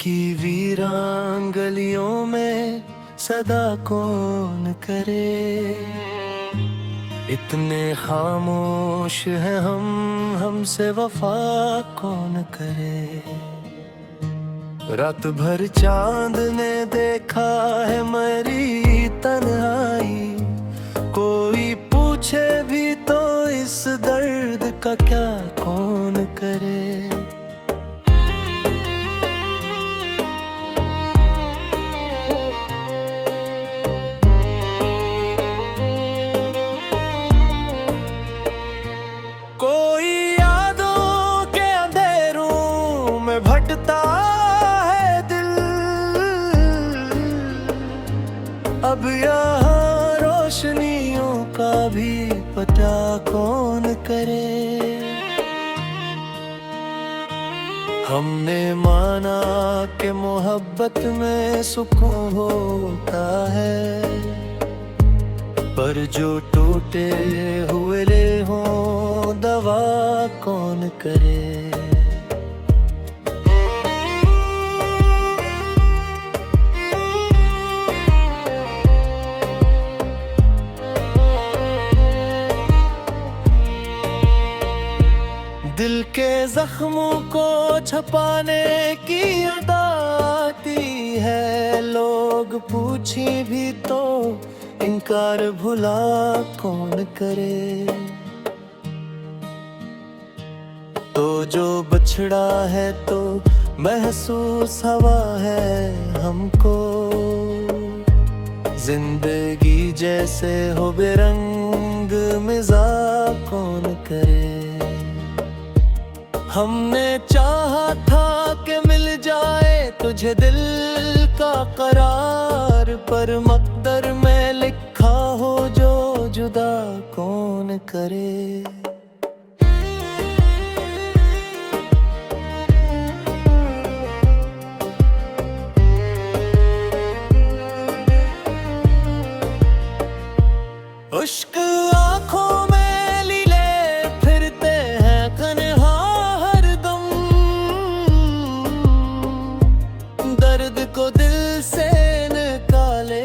की वीरान गलियों में सदा कौन करे। इतने खामोश हैं हमसे वफा कौन करे। रात भर चांद ने देखा है मेरी तन्हाई, कोई पूछे भी तो इस दर्द का क्या कौन करे। कोई यादों के अंधेरों में भटता है दिल, अब यहाँ रोशनियों का भी पता कौन करे। हमने माना कि मोहब्बत में सुकून होता है, पर जो टूटे हुए ले हों दवा कौन करे। दिल के जख्मों को छुपाने की अदा आती है, लोग पूछे भी तो इनकार भुला कौन करे। तो जो बछड़ा है तो महसूस हवा है हमको, जिंदगी जैसे हो बेरंग मिजा कौन करे। हमने चाहा था कि मिल जाए तुझे दिल का करार, पर मक़दर में लिखा हो जो जुदा कौन करे। उश्क आँखों में लीले फिरते हैं कन्हा हरदम, दर्द को दिल से निकाले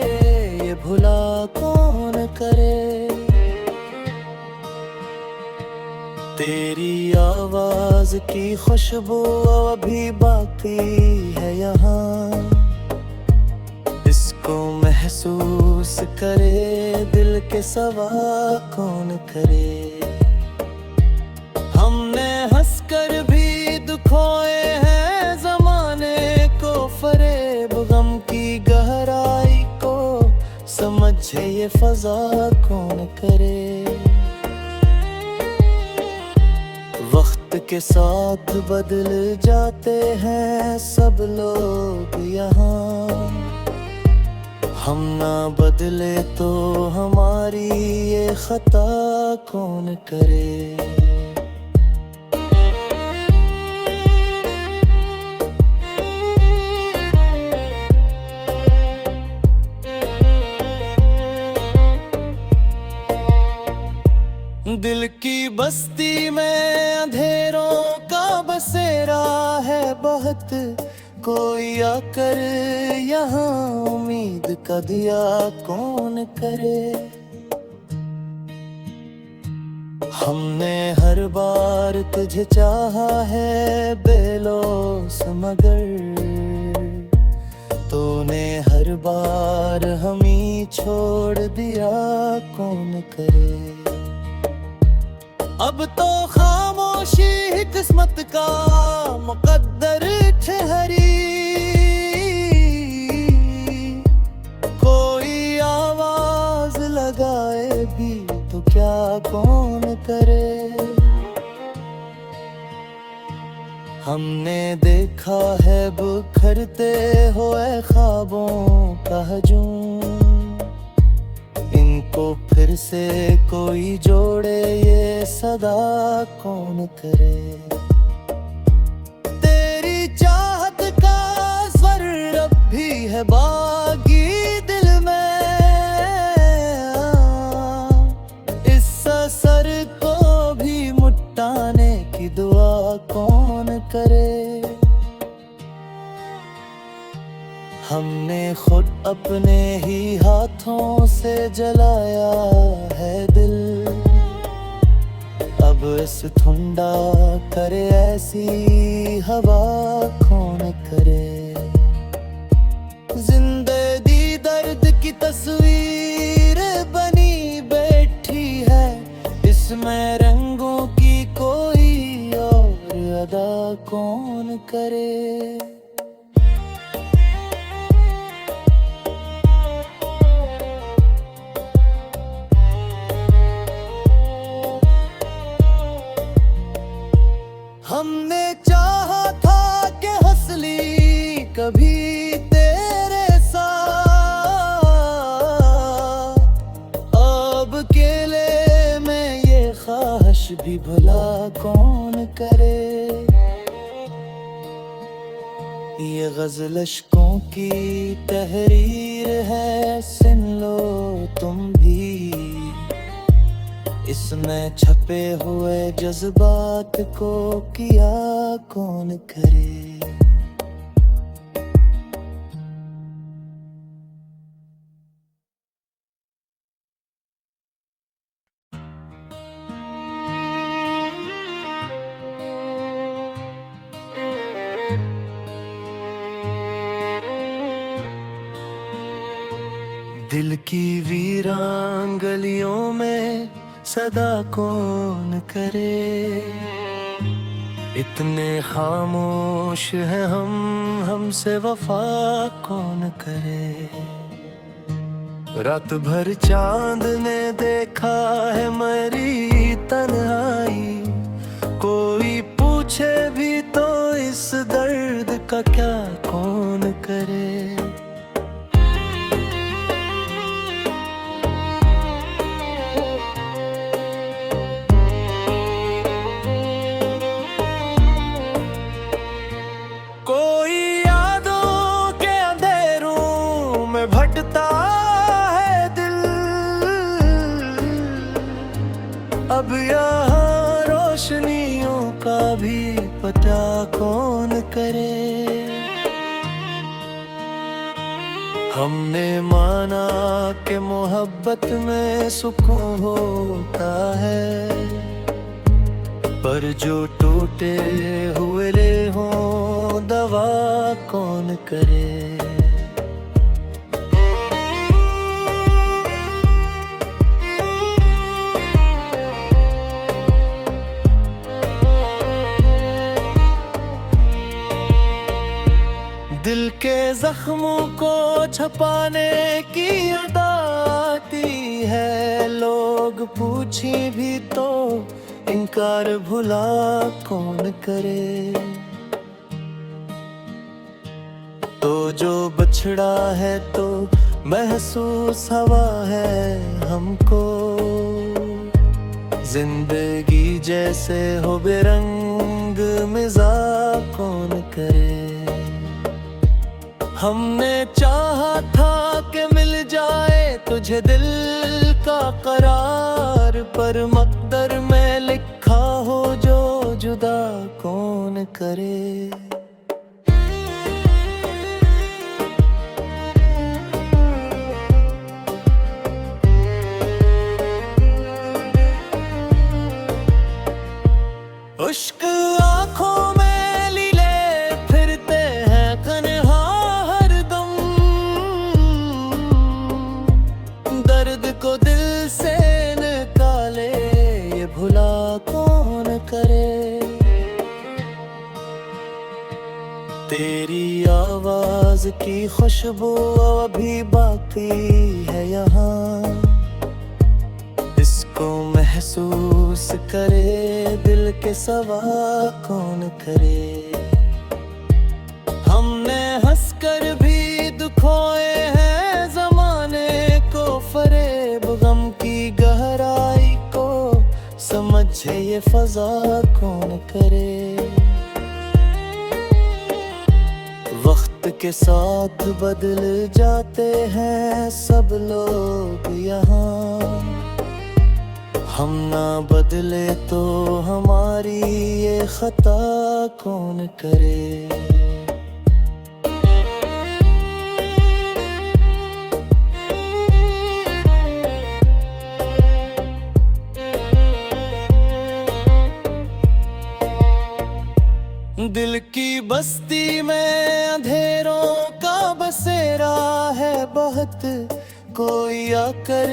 ये भुला कौन करे। तेरी आवाज की खुशबू अभी बाकी है यहाँ, इसको महसूस करे दिल के सवा कौन करे। हमने हंसकर भी दुखोए हैं ज़माने को फरेब, गम की गहराई को समझे ये फजा कौन करे। वक्त के साथ बदल जाते हैं सब लोग यहाँ, हम ना बदले तो हमारी ये खता कौन करे। दिल की बस्ती में अंधेरों का बसेरा है बहुत, कोई आकर यहाँ उम्मीद का दिया कौन करे। हमने हर बार तुझे चाहा है बेलोस, मगर तूने हर बार हम ही छोड़ दिया कौन करे। अब तो खामोशी ही किस्मत का मुकद्दर ठहरी, कोई आवाज लगाए भी तो क्या कौन करे। हमने देखा है बिखरते हुए ख्वाबों का हजूम, इनको फिर से कोई जोड़े ये सदा कौन करे। तेरी चाहत का स्वर अब भी है बागी दिल में, इस असर को भी मुटाने की दुआ कौन करे। खुद अपने ही हाथों से जलाया है दिल। अब इस ठंडा करे ऐसी हवा कौन करे। जिंदगी दर्द की तस्वीर बनी बैठी है, इसमें रंगों की कोई और अदा कौन करे। हमने चाहा था कि हंसली कभी तेरे साथ, अब अकेले में ये ख्वाहिश भी भला कौन करे। ये गज़ल अश्कों की तहरीर है, सुन लो तुम भी। इसमें छपे हुए जज्बात को किया कौन करे। दिल की वीरान गलियों में सदा कौन करे। इतने खामोश हैं हमसे वफा कौन करे। रात भर चांद ने देखा है मेरी तन्हाई, कोई पूछे भी तो इस दर्द का क्या कौन करे। भटता है दिल, अब यहाँ रोशनियों का भी पता कौन करे। हमने माना कि मोहब्बत में सुकून होता है, पर जो टूटे हुए ले हों दवा कौन करे। दिल के जख्मों को छुपाने की अदा आती है, लोग पूछी भी तो इनकार भुला कौन करे। तो जो बछड़ा है तो महसूस हवा है हमको, जिंदगी जैसे हो बेरंग मिजाज कौन करे। हमने चाहा था कि मिल जाए तुझे दिल का करार, पर मक़दर में लिखा हो जो जुदा कौन करे। इश्क आँखों में लीले फिरते हैं कन्हा हरदम, दर्द को दिल से निकाले ये भुला कौन करे। तेरी आवाज की खुशबू अभी बाकी है यहाँ, इसको महसूस करे दिल के सवा कौन करे। हमने हंसकर भी दुखोए हैं ज़माने को फरेब, गम की गहराई को समझे ये फ़ज़ा कौन करे। वक्त के साथ बदल जाते हैं सब लोग यहाँ, हम ना बदले तो हमारी ये खता कौन करे। बस्ती में अंधेरों का बसेरा है बहुत, कोई आकर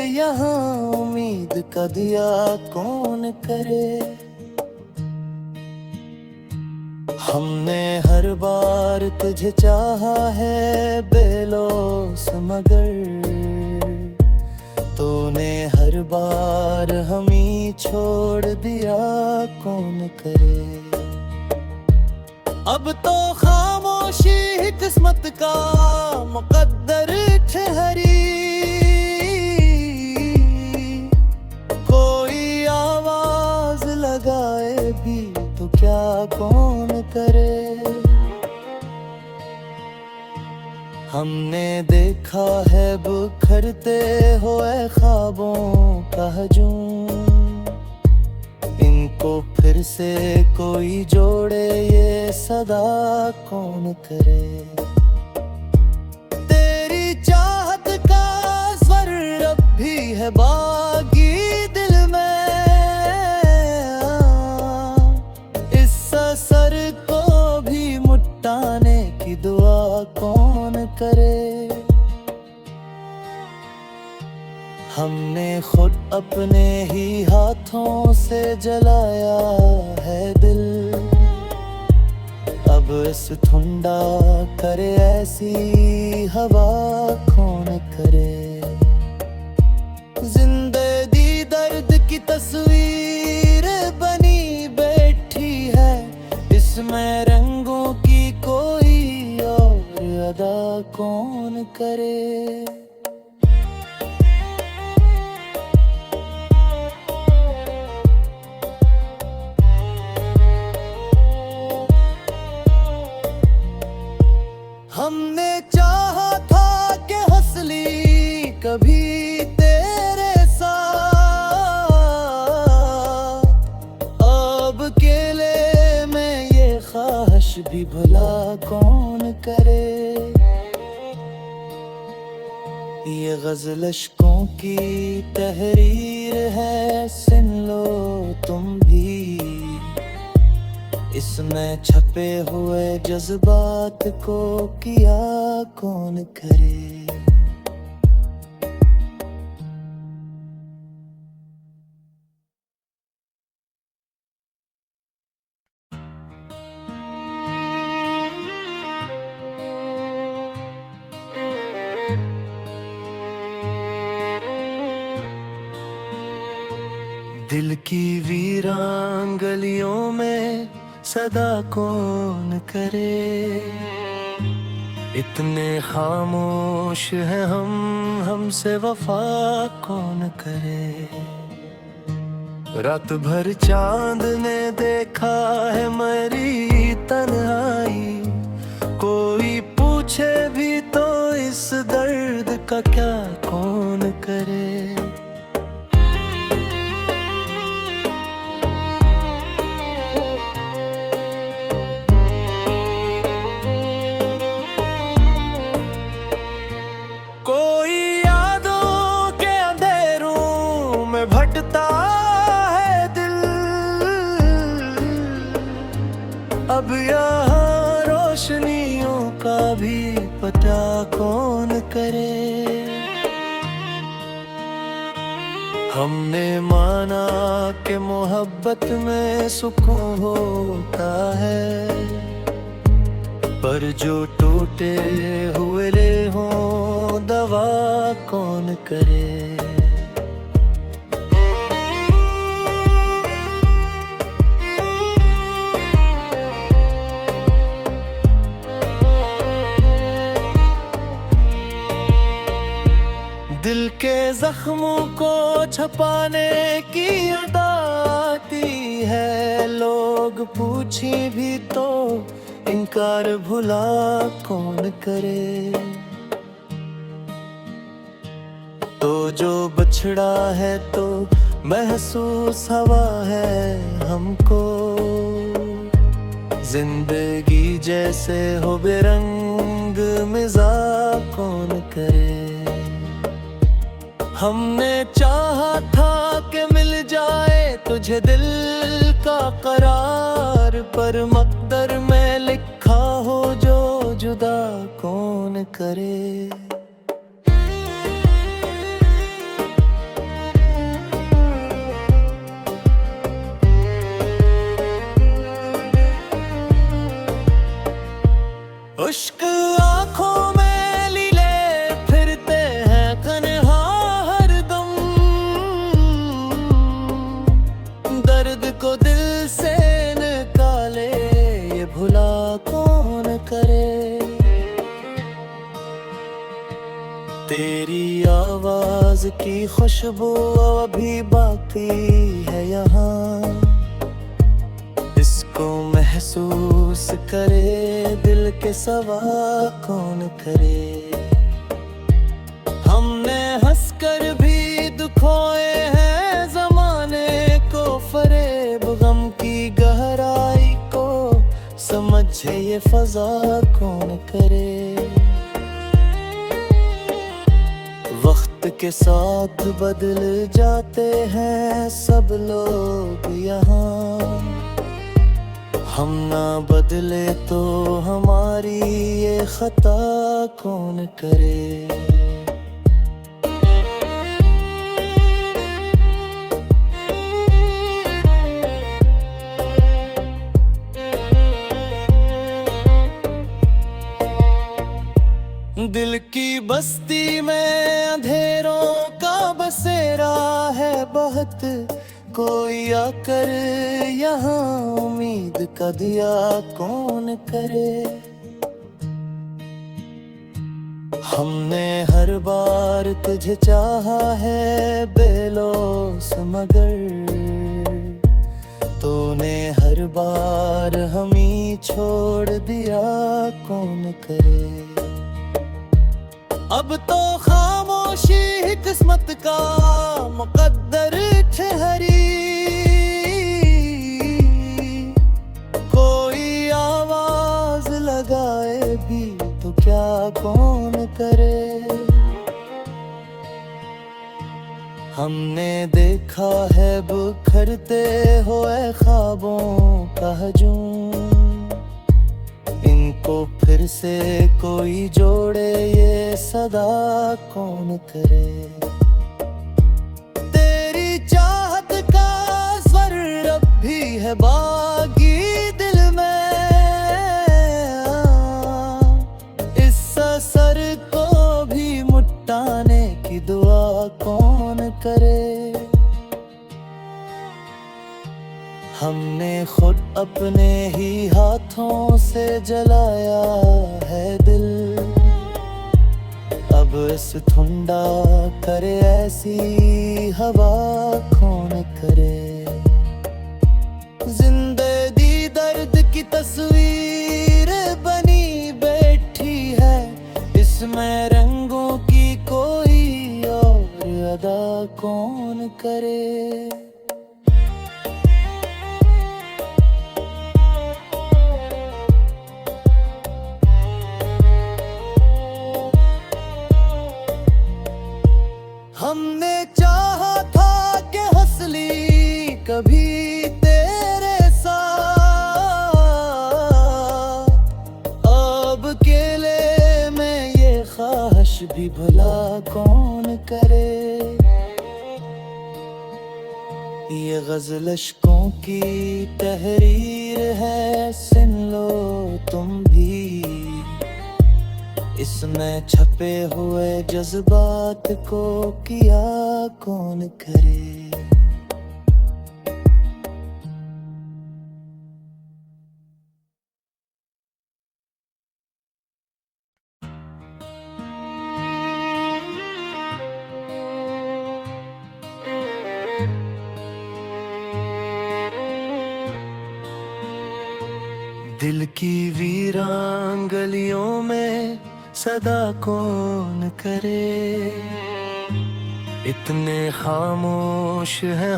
यहाँ उम्मीद का दिया कौन करे। हमने हर बार तुझे चाहा है बेलोस, मगर तूने हर बार हम ही छोड़ दिया कौन करे। अब तो खामोशी ही किस्मत का मुकद्दर ठहरी, कोई आवाज लगाए भी तो क्या कौन करे। हमने देखा है बिखरते हुए ख्वाबों का हजूम, इनको फिर से कोई जोड़े ये सदा कौन करे। तेरी चाहत का स्वर अब भी है बागी दिल में, इस असर को भी मुटाने की दुआ कौन करे। हमने खुद अपने ही हाथों से जलाया है दिल, अब इस ठंडा करे ऐसी हवा कौन करे। जिंदगी दर्द की तस्वीर बनी बैठी है, इसमें रंगों की कोई और अदा कौन करे। हमने चाहा था कि हंसली कभी तेरे साथ, अब अकेले में ये ख्वाहिश भी भला कौन करे। ये गज़ल अश्कों की तहरीर है, सुन लो तुम भी, इसमें छपे हुए जज्बात को किया कौन करे। दिल की वीरान गलियों में सदा कौन करे, इतने खामोश हैं हम, हमसे वफा कौन करे। रात भर चांद ने देखा है मेरी तन्हाई, कोई पूछे भी तो इस दर्द का क्या कौन करे। भटता है दिल, अब यहाँ रोशनियों का भी पता कौन करे। हमने माना कि मोहब्बत में सुकून होता है, पर जो टूटे हुए ले हों दवा कौन करे। दिल के जख्मों को छुपाने की अदा आती है, लोग पूछे भी तो इनकार भुला कौन करे। तो जो बछड़ा है तो महसूस हवा है हमको, जिंदगी जैसे हो बेरंग मिजाज कौन करे। हमने चाहा था कि मिल जाए तुझे दिल का करार, पर मकदर में लिख जुदा कौन करे। उश्क आँखों में लीले फिरते हैं तन्हा हरदम, दर्द को दिल से निकाले ये भुला कौन करे। तेरी आवाज की खुशबू अभी बाकी है यहाँ, इसको महसूस करे दिल के सवा कौन करे। हमने हंसकर भी दुखोए हैं ज़माने को फरेब, गम की गहराई को समझे ये फजा कौन करे। वक्त के साथ बदल जाते हैं सब लोग यहाँ, हम ना बदले तो हमारी ये खता कौन करे। दिल की बस्ती में अंधेरों का बसेरा है बहुत, कोई आकर यहाँ उम्मीद का दिया कौन करे। हमने हर बार तुझे चाहा है बेलोस, मगर तूने हर बार हम ही छोड़ दिया कौन करे। अब तो खामोशी ही किस्मत का मुकद्दर ठहरी, कोई आवाज लगाए भी तो क्या कौन करे। हमने देखा है बिखरते हुए ख्वाबों का हजूम, इनको फिर से कोई जोड़े ये सदा कौन करे। तेरी चाहत का स्वर अब भी है बागी दिल में, इस असर को भी मिटाने की दुआ कौन करे। हमने खुद अपने ही हाथों से जलाया है दिल, अब इस ठंडा करे ऐसी हवा कौन करे। जिंदगी दर्द की तस्वीर बनी बैठी है, इसमें रंगों की कोई और अदा कौन करे। हमने चाहा था कि हंसली कभी तेरे साथ, अब अकेले में ये ख्वाहिश भी भला कौन करे। ये गज़ल अश्कों की तहरीर है, सुन लो तुम भी, इसमें छपे हुए जज्बात को किया कौन करे। दिल की वीरान गलियों में सदा कौन करे। इतने खामोश हैं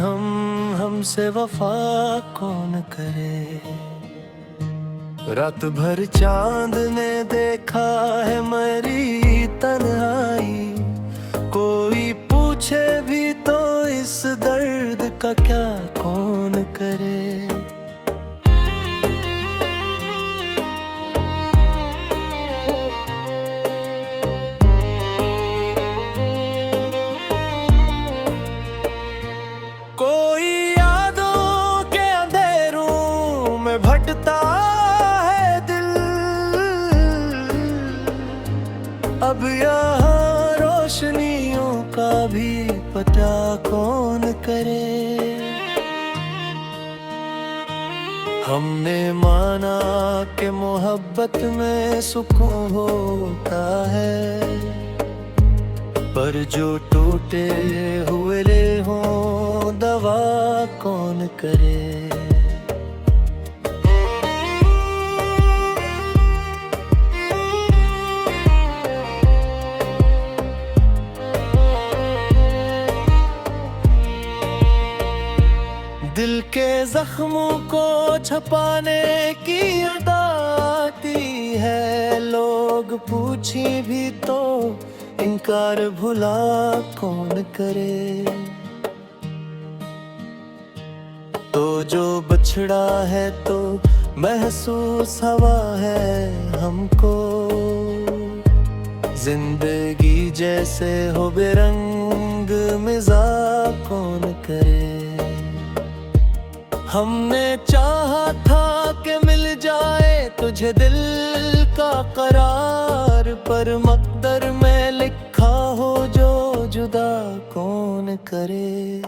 हमसे वफा कौन करे। रात भर चांद ने देखा है मेरी तन्हाई, कोई पूछे भी तो इस दर्द का क्या कौन करे। पता कौन करे। हमने माना कि मोहब्बत में सुकून होता है, पर जो टूटे हुए हों दवा कौन करे। दिल के जख्मों को छुपाने की अदा आती है, लोग पूछी भी तो इनकार भुला कौन करे। तो जो बछड़ा है तो महसूस हवा है हमको, जिंदगी जैसे हो बेरंग मिजा कौन करे। हमने चाहा था कि मिल जाए तुझे दिल का करार, पर मकदर में लिखा हो जो जुदा कौन करे।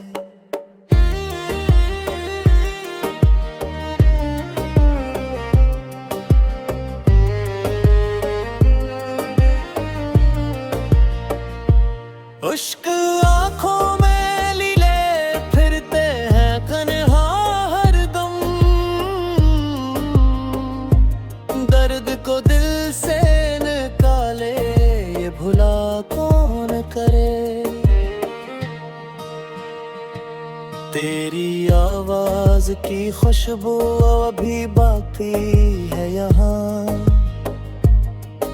उश्क आँखों में लीले फिरते हैं कन्हा हरदम, दर्द को दिल से निकाले ये भुला कौन करे। तेरी आवाज की खुशबू अभी बाकी है यहाँ,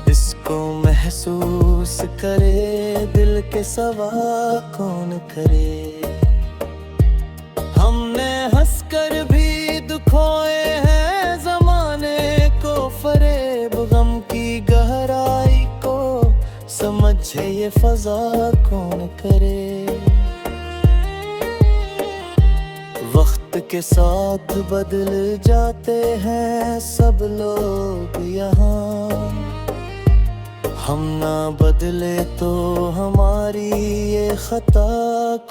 इसको महसूस करे दिल के सवा कौन करे। हमने हंसकर भी दुखोए हैं जमाने को फरेब, गम की गहराई को समझे ये फजा कौन करे। वक्त के साथ बदल जाते हैं सब लोग यहाँ, हम ना बदले तो हमारी ये खता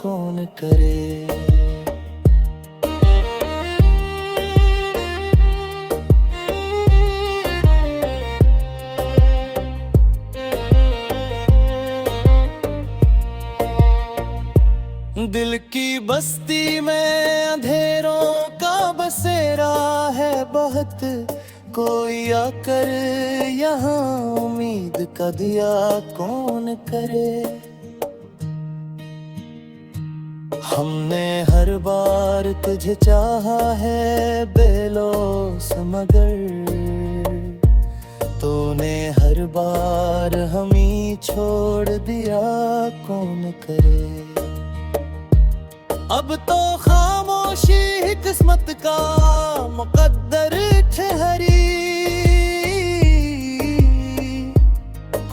कौन करे। दिल की बस्ती में अंधेरों का बसेरा है बहुत, कोई आकर यहाँ उम्मीद का दिया कौन करे। हमने हर बार तुझे चाहा है बेलोस, मगर तूने हर बार हम ही छोड़ दिया कौन करे। अब तो खामोशी ही किस्मत का मुकद्दर ठहरी,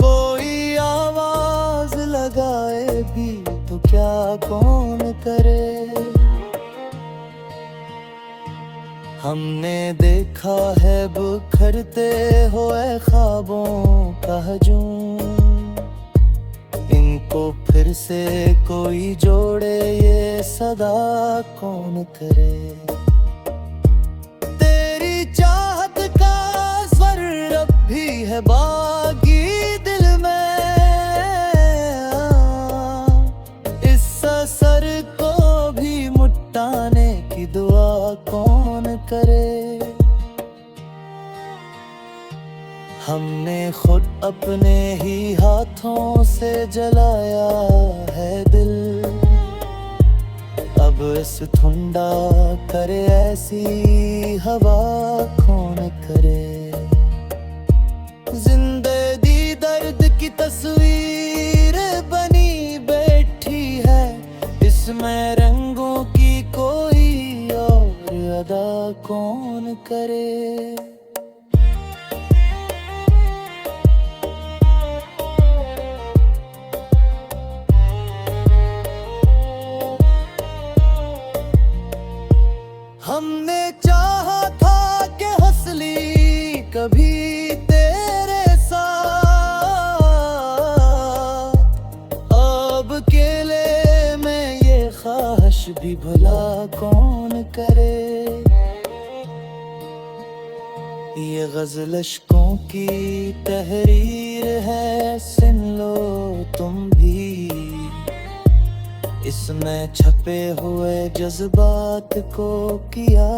कोई आवाज लगाए भी तो क्या कौन करे। हमने देखा है बिखरते हुए ख्वाबों का हजूम, इनको फिर से कोई जोड़े ये सदा कौन करे। तेरी चाहत का स्वर अब भी है बागी दिल में, इस असर को भी मुटाने की दुआ कौन करे। हमने खुद अपने ही हाथों से जलाया है दिल, अब इस ठंडा करे ऐसी हवा कौन करे। जिंदगी दर्द की तस्वीर बनी बैठी है, इसमें रंगों की कोई और अदा कौन करे। हमने चाहा था कि हंसली कभी तेरे साथ, अब अकेले में भी भला कौन करे। ये गज़ल अश्कों की तहरीर है, सुन लो तुम भी। इसमें छपे हुए जज्बात को किया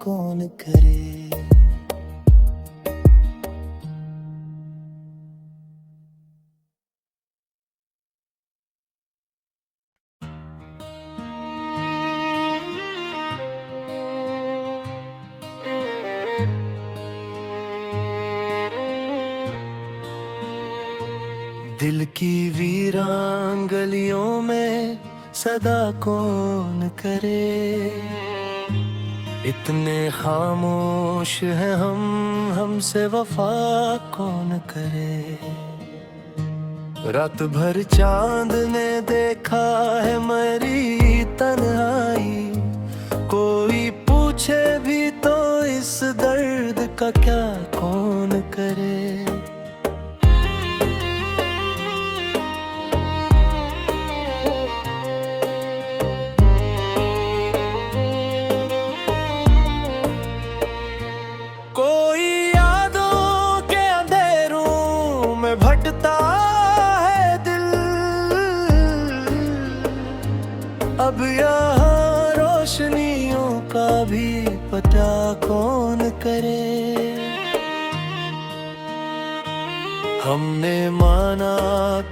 कौन करे। दिल की वीरान गलियों में सदा कौन करे। इतने खामोश हैं हमसे वफा कौन करे। रात भर चांद ने देखा है मेरी तन्हाई, कोई पूछे भी तो इस दर्द का क्या कौन करे। भटता है दिल, अब यहाँ रोशनियों का भी पता कौन करे। हमने माना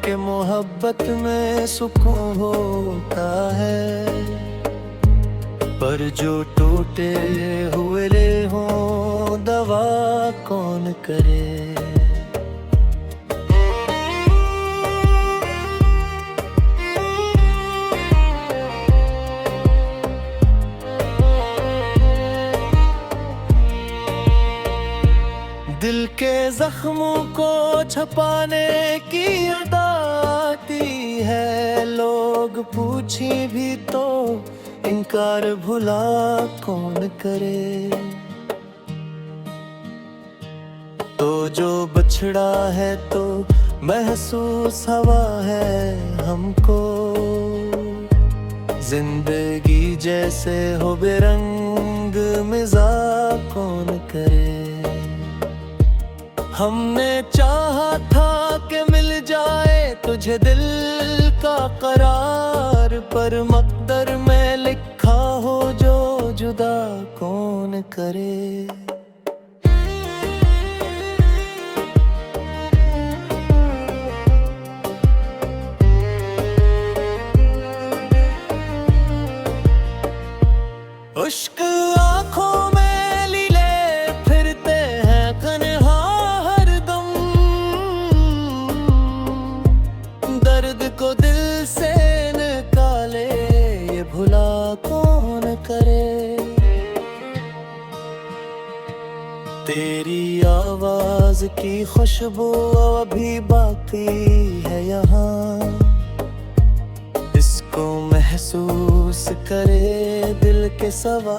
कि मोहब्बत में सुकून होता है, पर जो टूटे हुए हों दवा कौन करे। दिल के जख्मों को छुपाने की अदा आती है, लोग पूछी भी तो इनकार भुला कौन करे। तो जो बछड़ा है तो महसूस हवा है हमको, जिंदगी जैसे हो बेरंग मिजा कौन करे। हमने चाहा था कि मिल जाए तुझे दिल का करार, पर मकदर में लिखा हो जो जुदा कौन करे। उश्क आँखों में लीले फिरते हैं कन्हा हरदम, दर्द को दिल से निकाले ये भुला कौन करे। तेरी आवाज की खुशबू अभी बाकी है यहाँ, इसको महसूस करे दिल के सवा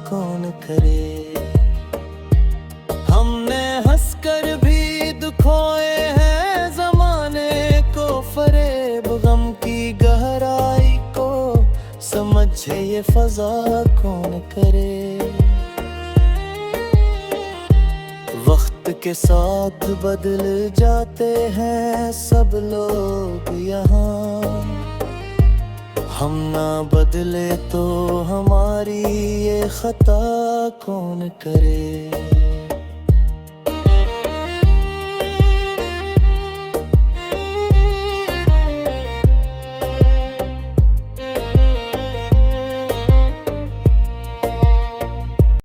कौन करे। हमने हंसकर भी दुखोए हैं ज़माने को फरेब, गम की गहराई को समझे ये फजा कौन करे। वक्त के साथ बदल जाते हैं सब लोग यहाँ, हम ना बदले तो हमारी ये खता कौन करे।